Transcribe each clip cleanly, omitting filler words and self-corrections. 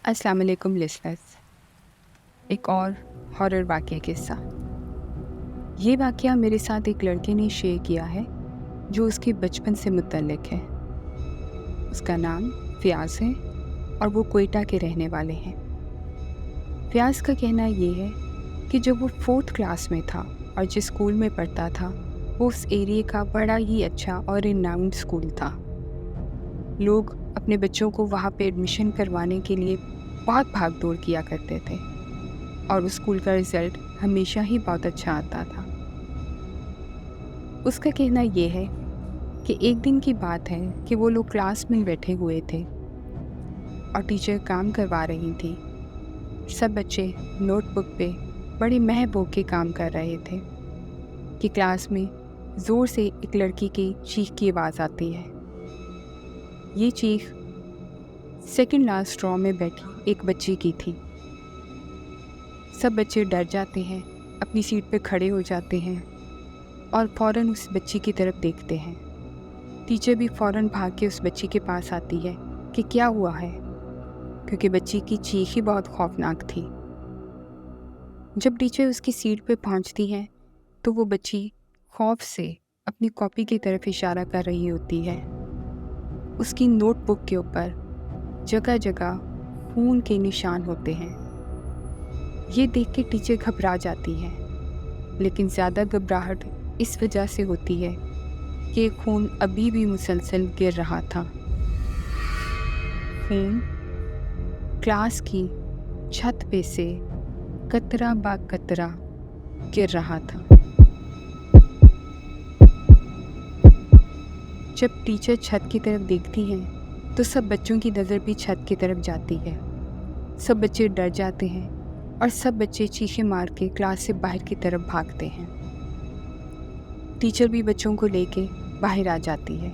अस्सलाम वालेकुम लिसनर्स। एक और हॉरर वाक़या किस्सा। ये वाक़या मेरे साथ एक लड़के ने शेयर किया है जो उसके बचपन से मुतल्लिक है। उसका नाम फ़ियाज़ है और वो क्वेटा के रहने वाले हैं। फ़ियाज़ का कहना ये है कि जब वो 4th क्लास में था और जिस स्कूल में पढ़ता था वो उस एरिया का बड़ा ही अच्छा और रिनाउंड स्कूल था। लोग अपने बच्चों को वहाँ पे एडमिशन करवाने के लिए बहुत भाग दौड़ किया करते थे और उस स्कूल का रिज़ल्ट हमेशा ही बहुत अच्छा आता था। उसका कहना ये है कि एक दिन की बात है कि वो लोग क्लास में बैठे हुए थे और टीचर काम करवा रही थी। सब बच्चे नोटबुक पे बड़े महबूब के काम कर रहे थे कि क्लास में ज़ोर से एक लड़की की चीख की आवाज़ आती है। ये चीख सेकंड लास्ट रो में बैठी एक बच्ची की थी। सब बच्चे डर जाते हैं, अपनी सीट पे खड़े हो जाते हैं और फ़ौरन उस बच्ची की तरफ देखते हैं। टीचर भी फ़ौरन भाग के उस बच्ची के पास आती है कि क्या हुआ है, क्योंकि बच्ची की चीख ही बहुत खौफनाक थी। जब टीचर उसकी सीट पे पहुंचती है तो वो बच्ची खौफ से अपनी कॉपी की तरफ इशारा कर रही होती है। उसकी नोटबुक के ऊपर जगह जगह खून के निशान होते हैं। ये देख के टीचर घबरा जाती है, लेकिन ज़्यादा घबराहट इस वजह से होती है कि खून अभी भी मुसलसल गिर रहा था। खून क्लास की छत पे से कतरा बा कतरा गिर रहा था। जब टीचर छत की तरफ देखती हैं तो सब बच्चों की नज़र भी छत की तरफ जाती है। सब बच्चे डर जाते हैं और सब बच्चे चीखें मार के क्लास से बाहर की तरफ भागते हैं। टीचर भी बच्चों को लेके बाहर आ जाती है।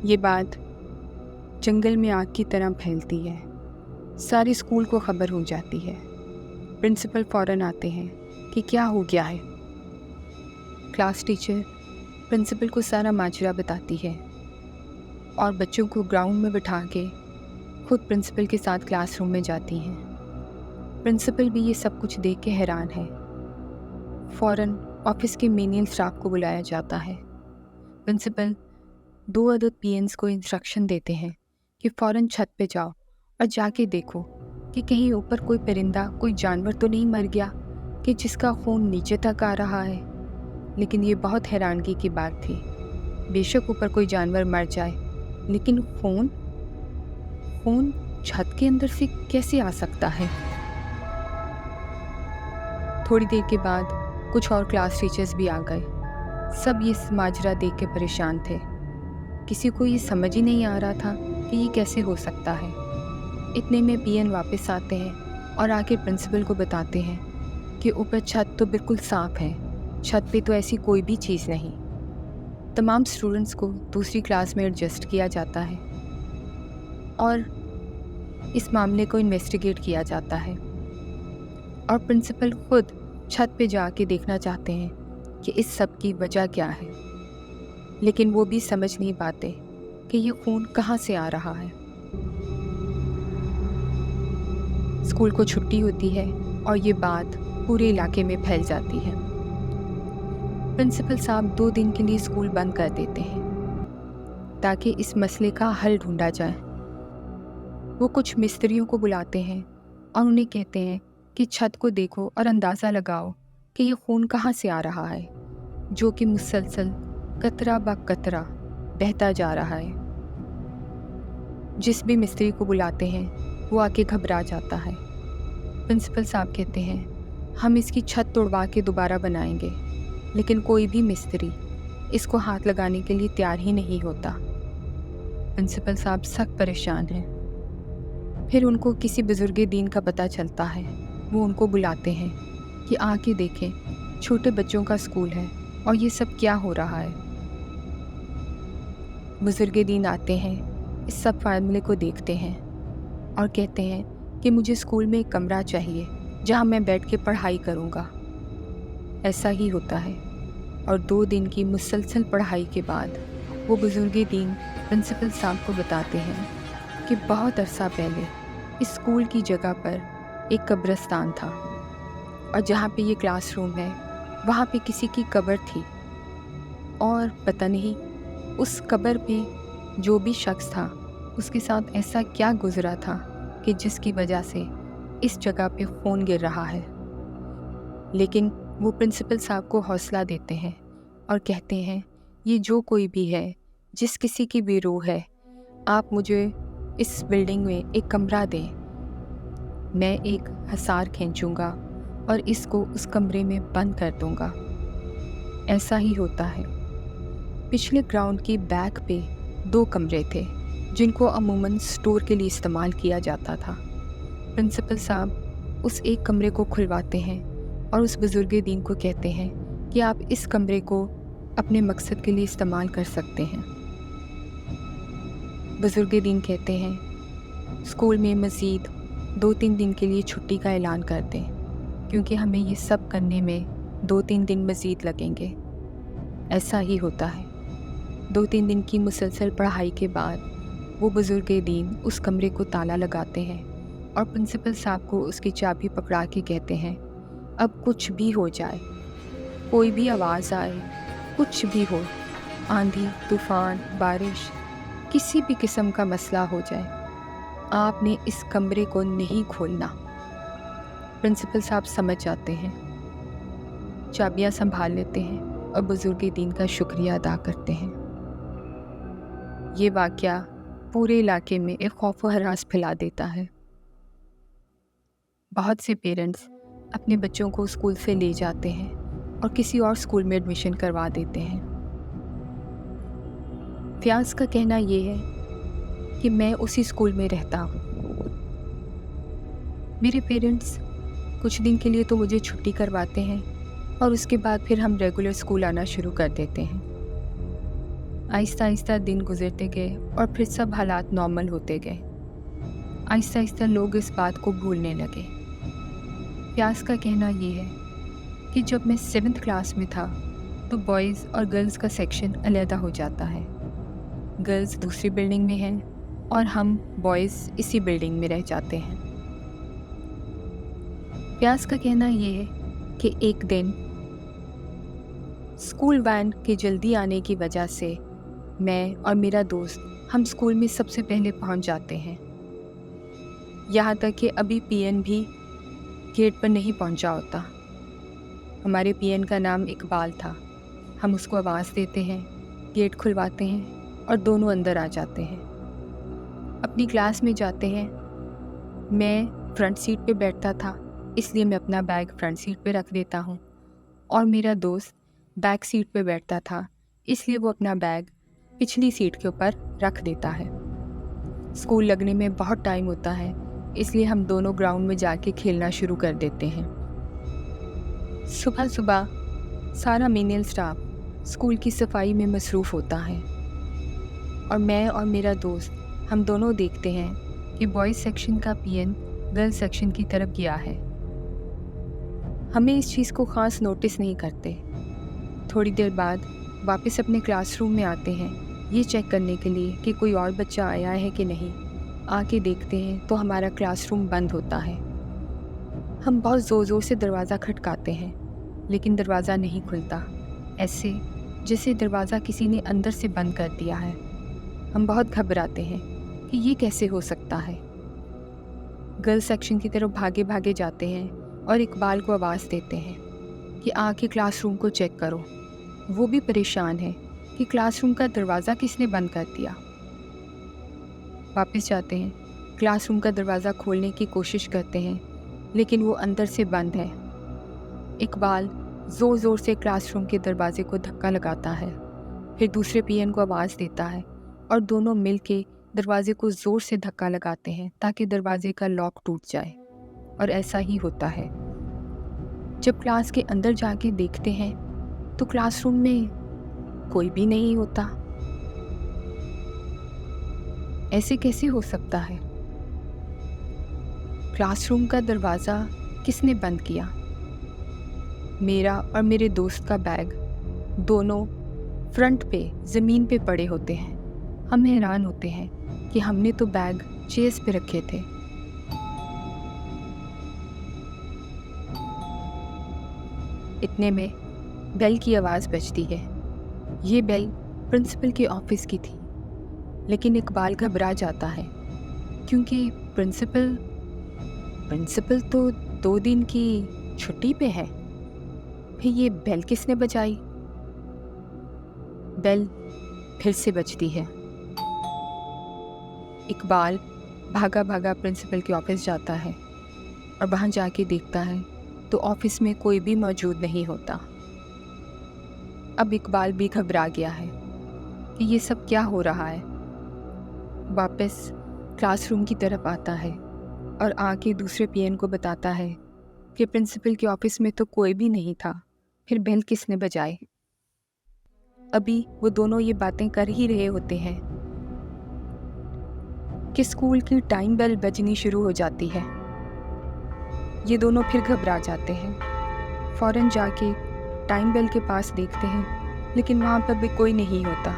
ये बात जंगल में आग की तरह फैलती है। सारे स्कूल को खबर हो जाती है। प्रिंसिपल फ़ौरन आते हैं कि क्या हो गया है। क्लास टीचर प्रिंसिपल को सारा माजरा बताती है और बच्चों को ग्राउंड में बिठा के खुद प्रिंसिपल के साथ क्लासरूम में जाती हैं। प्रिंसिपल भी ये सब कुछ देख के हैरान है। फ़ौरन ऑफिस के मेनियल स्टाफ को बुलाया जाता है। प्रिंसिपल 2 अदद पीएन्स को इंस्ट्रक्शन देते हैं कि फ़ौरन छत पे जाओ और जाके देखो कि कहीं ऊपर कोई परिंदा, कोई जानवर तो नहीं मर गया कि जिसका खून नीचे तक आ रहा है। लेकिन ये बहुत हैरानगी की बात थी। बेशक ऊपर कोई जानवर मर जाए, लेकिन खून छत के अंदर से कैसे आ सकता है। थोड़ी देर के बाद कुछ और क्लास टीचर्स भी आ गए। सब ये माजरा देख के परेशान थे। किसी को ये समझ ही नहीं आ रहा था कि ये कैसे हो सकता है। इतने में पीएन वापस आते हैं और आके प्रिंसिपल को बताते हैं कि ऊपर छत तो बिल्कुल साफ़ है, छत पे तो ऐसी कोई भी चीज़ नहीं। तमाम स्टूडेंट्स को दूसरी क्लास में एडजस्ट किया जाता है और इस मामले को इन्वेस्टिगेट किया जाता है और प्रिंसिपल खुद छत पे जाके देखना चाहते हैं कि इस सब की वजह क्या है, लेकिन वो भी समझ नहीं पाते कि ये खून कहाँ से आ रहा है। स्कूल को छुट्टी होती है और ये बात पूरे इलाके में फैल जाती है। प्रिंसिपल साहब 2 दिन के लिए स्कूल बंद कर देते हैं ताकि इस मसले का हल ढूंढा जाए। वो कुछ मिस्त्रियों को बुलाते हैं और उन्हें कहते हैं कि छत को देखो और अंदाज़ा लगाओ कि ये खून कहाँ से आ रहा है, जो कि मुसलसल कतरा ब कतरा बहता जा रहा है। जिस भी मिस्त्री को बुलाते हैं वो आके घबरा जाता है। प्रिंसिपल साहब कहते हैं हम इसकी छत तोड़वा के दोबारा बनाएंगे, लेकिन कोई भी मिस्त्री इसको हाथ लगाने के लिए तैयार ही नहीं होता। प्रिंसिपल साहब सख्त परेशान हैं। फिर उनको किसी बुजुर्ग दीन का पता चलता है। वो उनको बुलाते हैं कि आके देखें, छोटे बच्चों का स्कूल है और ये सब क्या हो रहा है। बुजुर्ग दीन आते हैं, इस सब फार्मूले को देखते हैं और कहते हैं कि मुझे स्कूल में एक कमरा चाहिए जहाँ मैं बैठ के पढ़ाई करूँगा। ऐसा ही होता है और 2 दिन की मुसलसल पढ़ाई के बाद वो बुजुर्ग दीन प्रिंसिपल साहब को बताते हैं कि बहुत अरसा पहले इस स्कूल की जगह पर एक कब्रिस्तान था और जहाँ पे ये क्लासरूम है वहाँ पे किसी की कब्र थी। और पता नहीं उस कब्र पे जो भी शख्स था उसके साथ ऐसा क्या गुज़रा था कि जिसकी वजह से इस जगह पे फ़ोन गिर रहा है। लेकिन वो प्रिंसिपल साहब को हौसला देते हैं और कहते हैं, ये जो कोई भी है, जिस किसी की भी रूह है, आप मुझे इस बिल्डिंग में एक कमरा दें, मैं एक हसार खींचूंगा और इसको उस कमरे में बंद कर दूंगा। ऐसा ही होता है। पिछले ग्राउंड की बैक पे 2 कमरे थे जिनको अमूमन स्टोर के लिए इस्तेमाल किया जाता था। प्रिंसिपल साहब उस एक कमरे को खुलवाते हैं और उस बुजुर्ग दीन को कहते हैं कि आप इस कमरे को अपने मकसद के लिए इस्तेमाल कर सकते हैं। बुजुर्ग दीन कहते हैं स्कूल में मज़ीद 2-3 दिन के लिए छुट्टी का ऐलान कर दें, क्योंकि हमें ये सब करने में 2-3 दिन मज़ीद लगेंगे। ऐसा ही होता है। 2-3 दिन की मुसलसल पढ़ाई के बाद वो बुजुर्ग दीन उस कमरे को ताला लगाते हैं और प्रिंसिपल साहब को उसकी चाबी पकड़ा के कहते हैं, अब कुछ भी हो जाए, कोई भी आवाज़ आए, कुछ भी हो, आंधी, तूफ़ान, बारिश, किसी भी किस्म का मसला हो जाए, आपने इस कमरे को नहीं खोलना। प्रिंसिपल साहब समझ जाते हैं, चाबियां संभाल लेते हैं और बुजुर्ग दीन का शुक्रिया अदा करते हैं। ये वाक़या पूरे इलाके में एक खौफ व हरास फैला देता है। बहुत से पेरेंट्स अपने बच्चों को स्कूल से ले जाते हैं और किसी और स्कूल में एडमिशन करवा देते हैं। फ्याज का कहना ये है कि मैं उसी स्कूल में रहता हूँ। मेरे पेरेंट्स कुछ दिन के लिए तो मुझे छुट्टी करवाते हैं और उसके बाद फिर हम रेगुलर स्कूल आना शुरू कर देते हैं। आहिस्ता आहिस्ता दिन गुजरते गए और फिर सब हालात नॉर्मल होते गए। आहिस्ता आहिस्ता लोग इस बात को भूलने लगे। फ्याज का कहना ये है कि जब मैं 7th क्लास में था तो बॉयज़ और गर्ल्स का सेक्शन अलहदा हो जाता है। गर्ल्स दूसरी बिल्डिंग में हैं और हम बॉयज़ इसी बिल्डिंग में रह जाते हैं। फ्याज का कहना ये है कि एक दिन स्कूल वैन के जल्दी आने की वजह से मैं और मेरा दोस्त हम स्कूल में सबसे पहले पहुंच जाते हैं। यहाँ तक कि अभी पीएन भी गेट पर नहीं पहुंचा होता। हमारे पीएन का नाम इकबाल था। हम उसको आवाज़ देते हैं, गेट खुलवाते हैं और दोनों अंदर आ जाते हैं। अपनी क्लास में जाते हैं। मैं फ्रंट सीट पे बैठता था, इसलिए मैं अपना बैग फ्रंट सीट पे रख देता हूँ और मेरा दोस्त बैक सीट पे बैठता था, इसलिए वो अपना बैग पिछली सीट के ऊपर रख देता है। स्कूल लगने में बहुत टाइम होता है, इसलिए हम दोनों ग्राउंड में जाके खेलना शुरू कर देते हैं। सुबह सुबह सारा मेनियल स्टाफ स्कूल की सफाई में मसरूफ़ होता है और मैं और मेरा दोस्त हम दोनों देखते हैं कि बॉयज़ सेक्शन का पीएन गर्ल्स सेक्शन की तरफ गया है। हमें इस चीज़ को ख़ास नोटिस नहीं करते। थोड़ी देर बाद वापस अपने क्लासरूम में आते हैं ये चेक करने के लिए कि कोई और बच्चा आया है कि नहीं। आके देखते हैं तो हमारा क्लासरूम बंद होता है। हम बहुत ज़ोर ज़ोर से दरवाज़ा खटकाते हैं, लेकिन दरवाज़ा नहीं खुलता, ऐसे जैसे दरवाज़ा किसी ने अंदर से बंद कर दिया है। हम बहुत घबराते हैं कि ये कैसे हो सकता है। गर्ल्स सेक्शन की तरफ भागे भागे जाते हैं और इकबाल को आवाज़ देते हैं कि आके क्लासरूम को चेक करो। वो भी परेशान है कि क्लासरूम का दरवाज़ा किसने बंद कर दिया। वापस जाते हैं, क्लासरूम का दरवाज़ा खोलने की कोशिश करते हैं, लेकिन वो अंदर से बंद है। इकबाल ज़ोर ज़ोर से क्लासरूम के दरवाजे को धक्का लगाता है, फिर दूसरे पीएन को आवाज़ देता है और दोनों मिल के दरवाजे को ज़ोर से धक्का लगाते हैं ताकि दरवाजे का लॉक टूट जाए। और ऐसा ही होता है। जब क्लास के अंदर जाके देखते हैं तो क्लासरूम में कोई भी नहीं होता। ऐसे कैसे हो सकता है? क्लासरूम का दरवाज़ा किसने बंद किया? मेरा और मेरे दोस्त का बैग दोनों फ्रंट पे ज़मीन पे पड़े होते हैं। हम हैरान होते हैं कि हमने तो बैग चेयर्स पे रखे थे। इतने में बेल की आवाज़ बजती है। ये बेल प्रिंसिपल के ऑफिस की थी, लेकिन इकबाल घबरा जाता है क्योंकि प्रिंसिपल प्रिंसिपल तो 2 दिन की छुट्टी पे है। फिर ये बेल किसने बजाई? बेल फिर से बजती है। इकबाल भागा भागा प्रिंसिपल के ऑफिस जाता है और वहाँ जाके देखता है तो ऑफिस में कोई भी मौजूद नहीं होता। अब इकबाल भी घबरा गया है कि ये सब क्या हो रहा है। वापस क्लासरूम की तरफ आता है और आके दूसरे पीएन को बताता है कि प्रिंसिपल के ऑफिस में तो कोई भी नहीं था, फिर बेल किसने बजाए। अभी वो दोनों ये बातें कर ही रहे होते हैं कि स्कूल की टाइम बेल बजनी शुरू हो जाती है। ये दोनों फिर घबरा जाते हैं। फ़ौरन जाके टाइम बेल के पास देखते हैं, लेकिन वहाँ पर भी कोई नहीं होता।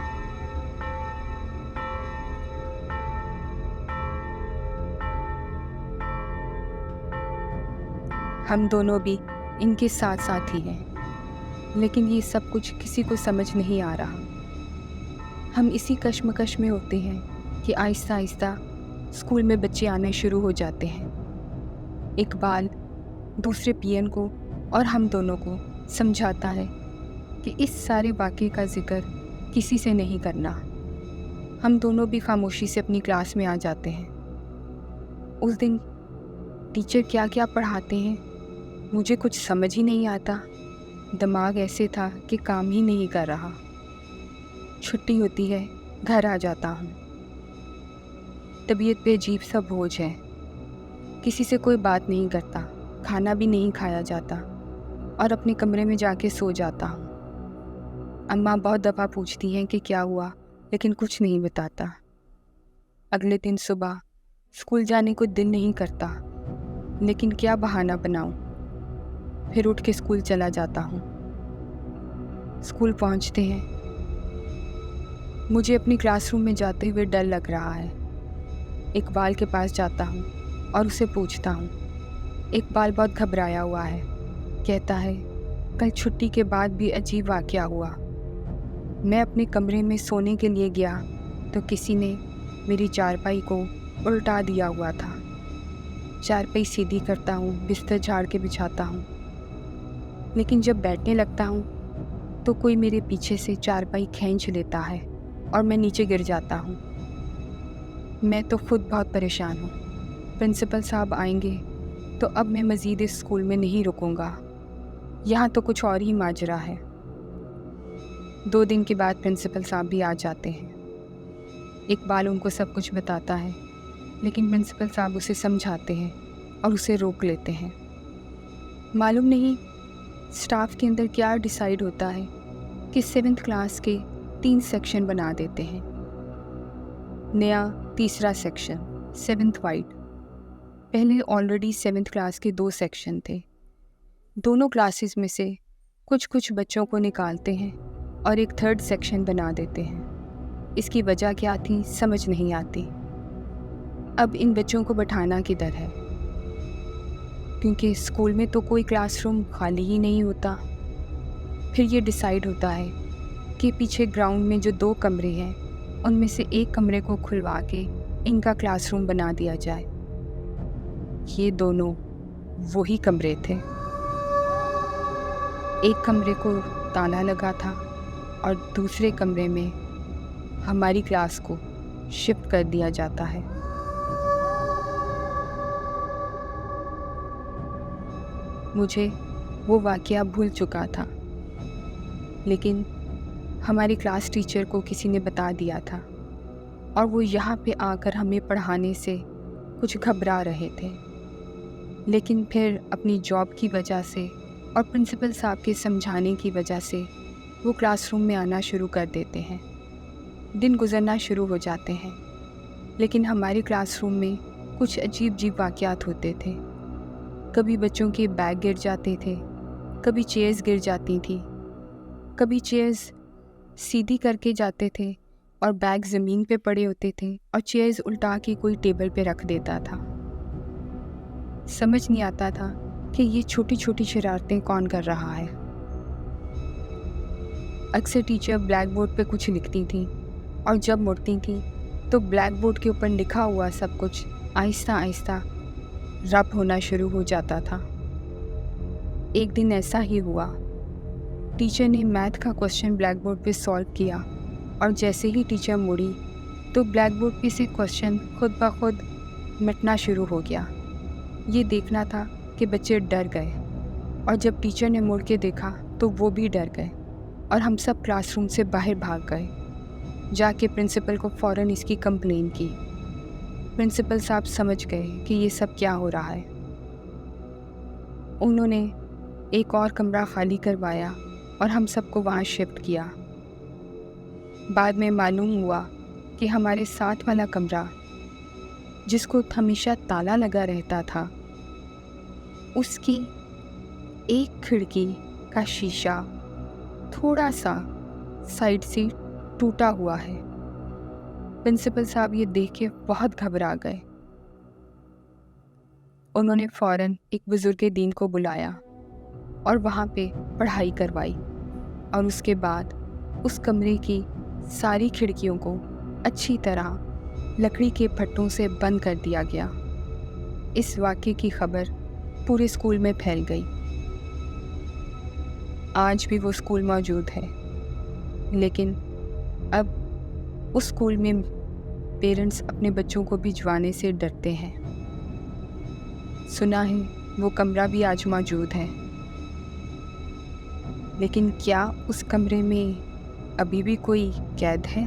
हम दोनों भी इनके साथ साथ ही हैं, लेकिन ये सब कुछ किसी को समझ नहीं आ रहा। हम इसी कश्मकश में होते हैं कि आहिस्ता आहिस्ता स्कूल में बच्चे आने शुरू हो जाते हैं। इकबाल दूसरे पीएन को और हम दोनों को समझाता है कि इस सारे वाक़े का ज़िक्र किसी से नहीं करना। हम दोनों भी खामोशी से अपनी क्लास में आ जाते हैं। उस दिन टीचर क्या क्या पढ़ाते हैं मुझे कुछ समझ ही नहीं आता। दिमाग ऐसे था कि काम ही नहीं कर रहा। छुट्टी होती है, घर आ जाता हूँ। तबीयत पे अजीब सा बोझ है। किसी से कोई बात नहीं करता, खाना भी नहीं खाया जाता और अपने कमरे में जाके सो जाता हूँ। अम्मा बहुत दफ़ा पूछती हैं कि क्या हुआ, लेकिन कुछ नहीं बताता। अगले दिन सुबह स्कूल जाने को दिल नहीं करता, लेकिन क्या बहाना बनाऊँ। फिर उठ के स्कूल चला जाता हूँ। स्कूल पहुँचते हैं। मुझे अपनी क्लासरूम में जाते हुए डर लग रहा है। इकबाल के पास जाता हूँ और उसे पूछता हूँ। इकबाल बहुत घबराया हुआ है। कहता है कल छुट्टी के बाद भी अजीब वाक़या हुआ। मैं अपने कमरे में सोने के लिए गया तो किसी ने मेरी चारपाई को उल्टा दिया हुआ था। चारपाई सीधी करता हूँ, बिस्तर झाड़ के बिछाता हूँ, लेकिन जब बैठने लगता हूँ तो कोई मेरे पीछे से चारपाई खींच लेता है और मैं नीचे गिर जाता हूँ। मैं तो खुद बहुत परेशान हूँ। प्रिंसिपल साहब आएंगे तो अब मैं मज़ीद इस स्कूल में नहीं रुकूंगा। यहाँ तो कुछ और ही माजरा है। 2 दिन के बाद प्रिंसिपल साहब भी आ जाते हैं। इकबाल उनको सब कुछ बताता है, लेकिन प्रिंसिपल साहब उसे समझाते हैं और उसे रोक लेते हैं। मालूम नहीं स्टाफ के अंदर क्या डिसाइड होता है कि 7th क्लास के 3 सेक्शन बना देते हैं। नया तीसरा सेक्शन 7th वाइट। पहले ऑलरेडी 7th क्लास के 2 सेक्शन थे। दोनों क्लासेस में से कुछ कुछ बच्चों को निकालते हैं और एक 3rd सेक्शन बना देते हैं। इसकी वजह क्या थी समझ नहीं आती। अब इन बच्चों को बैठाना किधर है, क्योंकि स्कूल में तो कोई क्लासरूम खाली ही नहीं होता। फिर ये डिसाइड होता है कि पीछे ग्राउंड में जो 2 कमरे हैं उनमें से एक कमरे को खुलवा के इनका क्लासरूम बना दिया जाए। ये दोनों वही कमरे थे। एक कमरे को ताला लगा था और दूसरे कमरे में हमारी क्लास को शिफ्ट कर दिया जाता है। मुझे वो वाक़या भूल चुका था, लेकिन हमारी क्लास टीचर को किसी ने बता दिया था और वो यहाँ पे आकर हमें पढ़ाने से कुछ घबरा रहे थे। लेकिन फिर अपनी जॉब की वजह से और प्रिंसिपल साहब के समझाने की वजह से वो क्लासरूम में आना शुरू कर देते हैं। दिन गुजरना शुरू हो जाते हैं, लेकिन हमारी क्लासरूम में कुछ अजीब अजीब वाक़यात होते थे। कभी बच्चों के बैग गिर जाते थे, कभी चेयर्स गिर जाती थी, कभी चेयर्स सीधी करके जाते थे और बैग ज़मीन पे पड़े होते थे और चेयर्स उल्टा के कोई टेबल पे रख देता था। समझ नहीं आता था कि ये छोटी छोटी शरारतें कौन कर रहा है। अक्सर टीचर ब्लैक बोर्ड पे कुछ लिखती थी और जब मुड़ती थी तो ब्लैक बोर्ड के ऊपर लिखा हुआ सब कुछ आहिस्ता आहिस्ता रब होना शुरू हो जाता था। एक दिन ऐसा ही हुआ। टीचर ने मैथ का क्वेश्चन ब्लैक बोर्ड पे सॉल्व किया और जैसे ही टीचर मुड़ी तो ब्लैक बोर्ड पे से क्वेश्चन खुद ब खुद मिटना शुरू हो गया। ये देखना था कि बच्चे डर गए और जब टीचर ने मुड़ के देखा तो वो भी डर गए और हम सब क्लासरूम से बाहर भाग गए। जाके प्रिंसिपल को फ़ौरन इसकी कंप्लेन की। प्रिंसिपल साहब समझ गए कि ये सब क्या हो रहा है। उन्होंने एक और कमरा खाली करवाया और हम सबको वहाँ शिफ्ट किया। बाद में मालूम हुआ कि हमारे साथ वाला कमरा, जिसको हमेशा ताला लगा रहता था, उसकी एक खिड़की का शीशा थोड़ा सा साइड से टूटा हुआ है। प्रिंसिपल साहब ये देख के बहुत घबरा गए। उन्होंने फ़ौरन एक बुज़ुर्ग दीन को बुलाया और वहाँ पे पढ़ाई करवाई और उसके बाद उस कमरे की सारी खिड़कियों को अच्छी तरह लकड़ी के फट्टों से बंद कर दिया गया। इस वाक़ये की खबर पूरे स्कूल में फैल गई। आज भी वो स्कूल मौजूद है, लेकिन अब उस स्कूल में पेरेंट्स अपने बच्चों को भिजवाने से डरते हैं। सुना है वो कमरा भी आज मौजूद है, लेकिन क्या उस कमरे में अभी भी कोई कैद है?